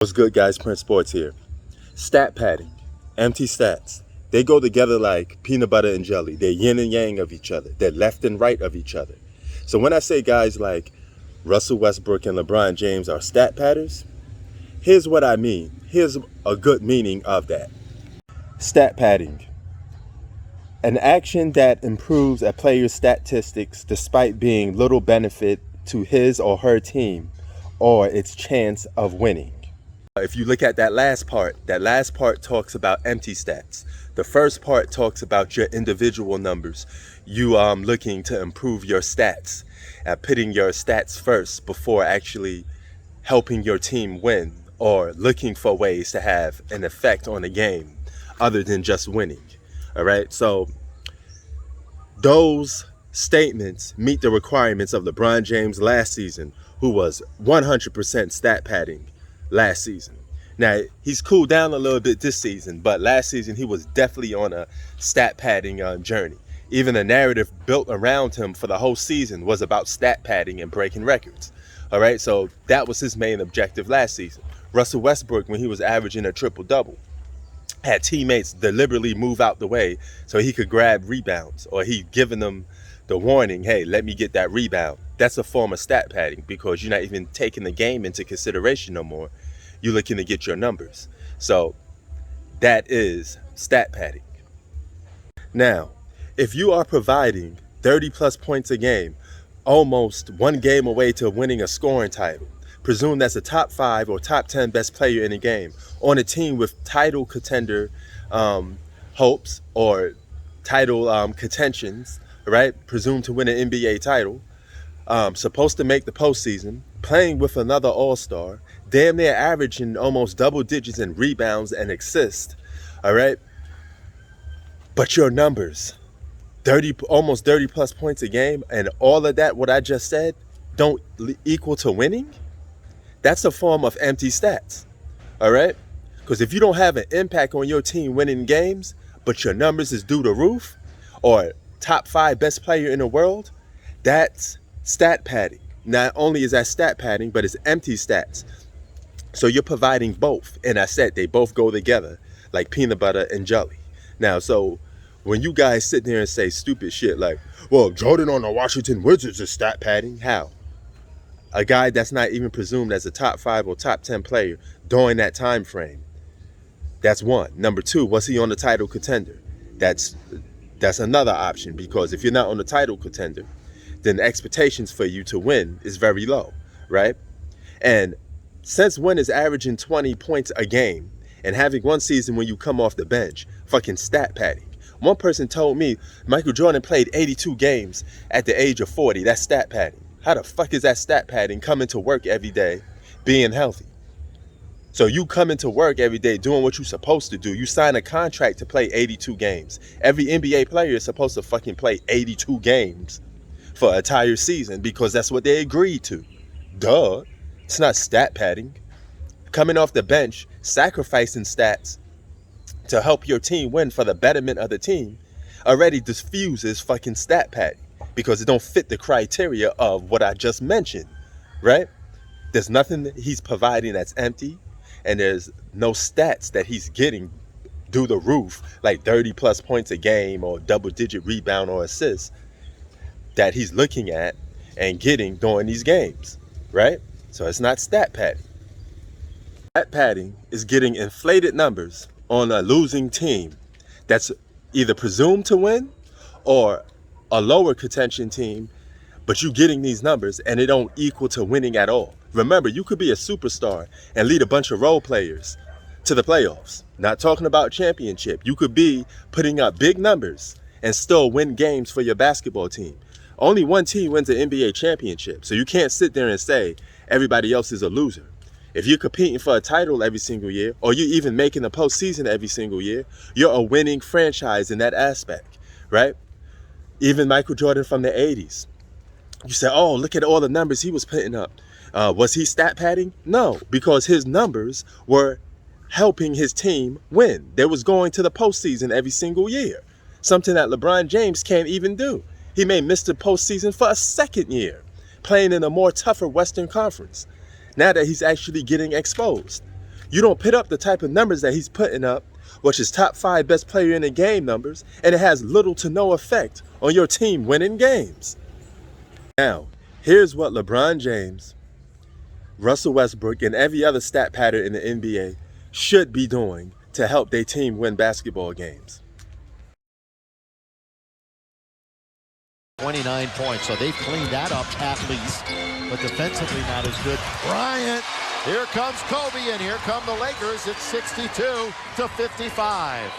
What's good, guys? Prince Sports here. Stat padding, empty stats. They go together like peanut butter and jelly. They're yin and yang of each other. They're left and right of each other. So when I say guys like Russell Westbrook and LeBron James are stat padders, here's what I mean. Here's a good meaning of that. Stat padding. An action that improves a player's statistics despite being little benefit to his or her team or its chance of winning. If you look at that last part talks about empty stats. The first part talks about your individual numbers. You looking to improve your stats, putting your stats first before actually helping your team win or looking for ways to have an effect on the game other than just winning. All right, so those statements meet the requirements of LeBron James last season, who was 100% stat padding last season. Now, he's cooled down a little bit this season, but last season he was definitely on a stat padding journey. Even the narrative built around him for the whole season was about stat padding and breaking records. All right, so that was his main objective last season. Russell Westbrook, when he was averaging a triple-double, had teammates deliberately move out the way so he could grab rebounds, or he given them the warning, hey, let me get that rebound. That's a form of stat padding because you're not even taking the game into consideration no more. You're looking to get your numbers. So that is stat padding. Now, if you are providing 30 plus points a game, almost one game away to winning a scoring title, presume that's a top 5 or top 10 best player in the game on a team with title contender hopes or title contentions, right? Presumed to win an NBA title, supposed to make the postseason, playing with another all-star, damn near averaging almost double digits in rebounds and assists, all right? But your numbers, almost 30 plus points a game, and all of that, what I just said, don't equal to winning? That's a form of empty stats, all right? Because if you don't have an impact on your team winning games, but your numbers is through the roof, or top 5 best player in the world, that's stat padding. Not only is that stat padding, but it's empty stats. So you're providing both. And I said they both go together like peanut butter and jelly. Now, so when you guys sit there and say stupid shit like, well, Jordan on the Washington Wizards is stat padding, how? A guy that's not even presumed as a top 5 or top 10 player during that time frame. That's one. Number 2, was he on the title contender? That's another option, because if you're not on the title contender, then the expectations for you to win is very low, right? And since when is averaging 20 points a game and having one season when you come off the bench fucking stat padding? One person told me Michael Jordan played 82 games at the age of 40. That's stat padding. How the fuck is that stat padding coming to work every day, being healthy? So you come into work every day doing what you're supposed to do. You sign a contract to play 82 games. Every NBA player is supposed to fucking play 82 games for an entire season because that's what they agreed to. Duh. It's not stat padding. Coming off the bench, sacrificing stats to help your team win for the betterment of the team already diffuses fucking stat padding because it don't fit the criteria of what I just mentioned, right? There's nothing that he's providing that's empty, and there's no stats that he's getting through the roof, like 30 plus points a game or double-digit rebound or assists that he's looking at and getting during these games, right? So it's not stat padding. Stat padding is getting inflated numbers on a losing team that's either presumed to win or a lower contention team, but you getting these numbers and it don't equal to winning at all. Remember, you could be a superstar and lead a bunch of role players to the playoffs. Not talking about championship. You could be putting up big numbers and still win games for your basketball team. Only one team wins an NBA championship, so you can't sit there and say everybody else is a loser. If you're competing for a title every single year, or you're even making the postseason every single year, you're a winning franchise in that aspect, right? Even Michael Jordan from the 80s. You say, oh, look at all the numbers he was putting up. Was he stat padding? No, because his numbers were helping his team win. They was going to the postseason every single year, something that LeBron James can't even do. He may miss the postseason for a second year, playing in a more tougher Western Conference, now that he's actually getting exposed. You don't put up the type of numbers that he's putting up, which is top 5 best player in the game numbers, and it has little to no effect on your team winning games. Now, here's what LeBron James, Russell Westbrook, and every other stat pattern in the NBA should be doing to help their team win basketball games. 29 points, so they've cleaned that up at least, but defensively not as good. Bryant, here comes Kobe, and here come the Lakers. It's 62-55.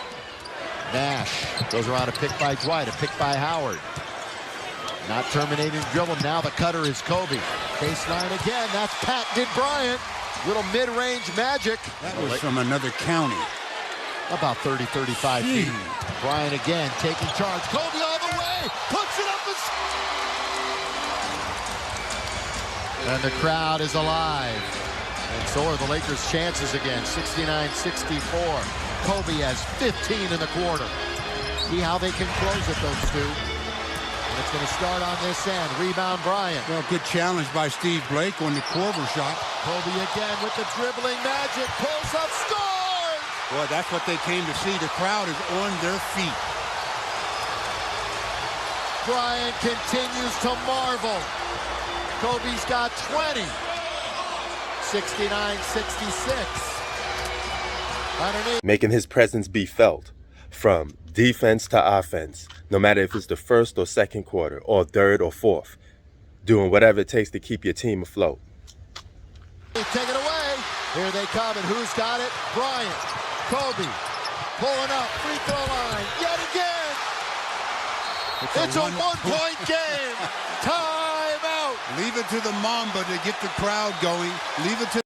Nash goes around, a pick by Dwight, a pick by Howard. Not terminating dribble, now the cutter is Kobe. Baseline again, that's patented Bryant. Little mid-range magic. That was from another county. About 30, 35 feet. Bryant again taking charge. Kobe all the way, puts it up and the crowd is alive. And so are the Lakers' chances again, 69-64. Kobe has 15 in the quarter. See how they can close it, those two. And it's going to start on this end. Rebound Bryant. Well, good challenge by Steve Blake on the Korver shot. Kobe again with the dribbling magic. Pulls up, scores! Boy, that's what they came to see. The crowd is on their feet. Bryant continues to marvel. Kobe's got 20. 69-66. Underneath. Making his presence be felt from defense to offense, no matter if it's the first or second quarter, or third or fourth. Doing whatever it takes to keep your team afloat. Take it away. Here they come, and who's got it? Bryant. Kobe pulling up, free throw line, yet again. It's a one-point game. Time out. Leave it to the Mamba to get the crowd going. Leave it to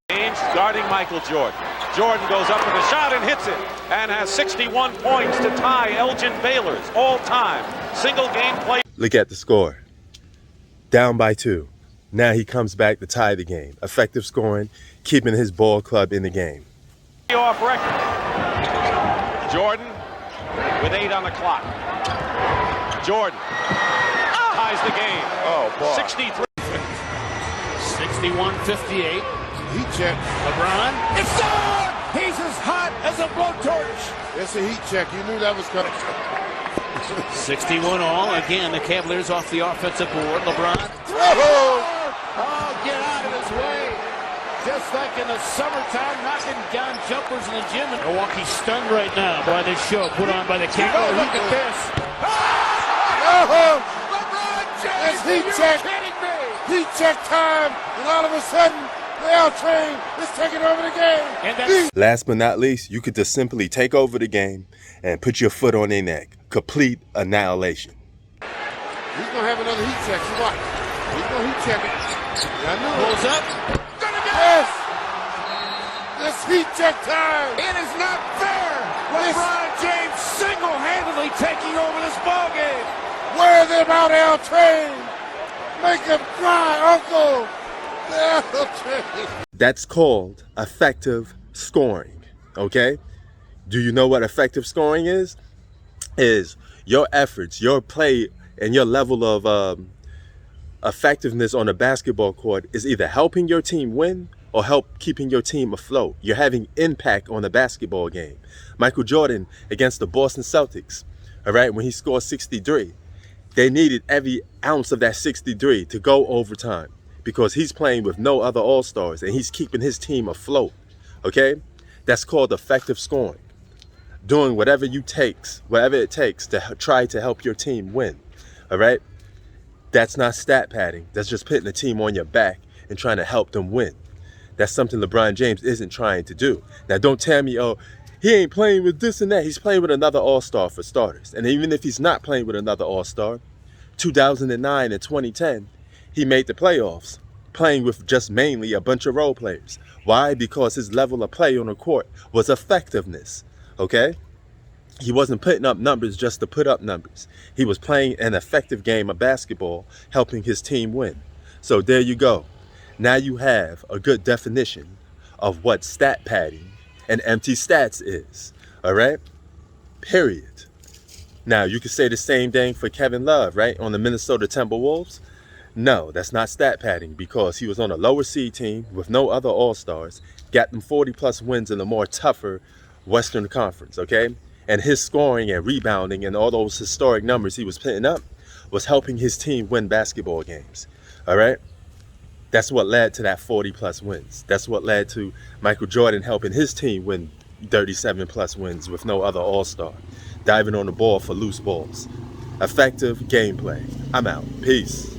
guarding Michael Jordan. Jordan goes up with a shot and hits it, and has 61 points to tie Elgin Baylor's all-time single game play. Look at the score. Down by 2. Now he comes back to tie the game. Effective scoring, keeping his ball club in the game. Off record. Jordan with 8 on the clock. Jordan ties the game. Oh, boy. 63. 61-58. Heat check. LeBron. It's on! He's as hot as a blowtorch. It's a heat check. You knew that was coming. 61 all. Again, the Cavaliers off the offensive board. LeBron. Oh, get out of his way. Just like in the summertime, knocking down jumpers in the gym. Milwaukee's stunned right now by this show put on by the Cavaliers. Oh, look at this. Oh, LeBron James, it's heat check. Kidding me. Heat check time, and all of a sudden, the L train is taking over the game. And last but not least, you could just simply take over the game and put your foot on their neck. Complete annihilation. He's going to have another heat check. You watch. He's going to heat check it. I knew it. pulls up. Gonna get yes. It's heat check time. It is not fair. LeBron James single-handedly taking over this ball game. Wear them out, L train. Make them cry, Uncle. That's called effective scoring, okay? Do you know what effective scoring is? Is your efforts, your play, and your level of effectiveness on the basketball court is either helping your team win or help keeping your team afloat. You're having impact on the basketball game. Michael Jordan against the Boston Celtics, all right, when he scored 63, they needed every ounce of that 63 to go overtime, because he's playing with no other all-stars and he's keeping his team afloat, okay? That's called effective scoring. Doing whatever it takes to try to help your team win, all right? That's not stat padding. That's just putting the team on your back and trying to help them win. That's something LeBron James isn't trying to do. Now, don't tell me, oh, he ain't playing with this and that. He's playing with another all-star for starters. And even if he's not playing with another all-star, 2009 and 2010, he made the playoffs, playing with just mainly a bunch of role players. Why? Because his level of play on the court was effectiveness, okay? He wasn't putting up numbers just to put up numbers. He was playing an effective game of basketball, helping his team win. So there you go. Now you have a good definition of what stat padding and empty stats is, all right? Period. Now, you could say the same thing for Kevin Love, right, on the Minnesota Timberwolves. No, that's not stat padding, because he was on a lower seed team with no other all-stars, got them 40+ wins in the more tougher Western Conference, okay? And his scoring and rebounding and all those historic numbers he was putting up was helping his team win basketball games, all right? That's what led to that 40+ wins. That's what led to Michael Jordan helping his team win 37+ wins with no other all-star, diving on the ball for loose balls. Effective gameplay. I'm out. Peace.